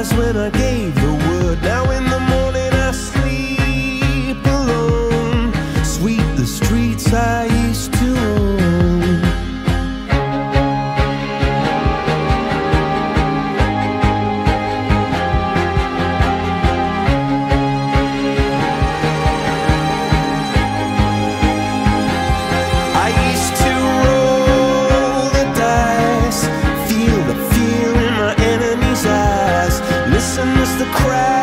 eyes when I gave the word. Now in the morning I sleep alone. Sweep the streets I used to own. I used to roll the dice, feel the fear in my enemy's eyes. Listen as the crowd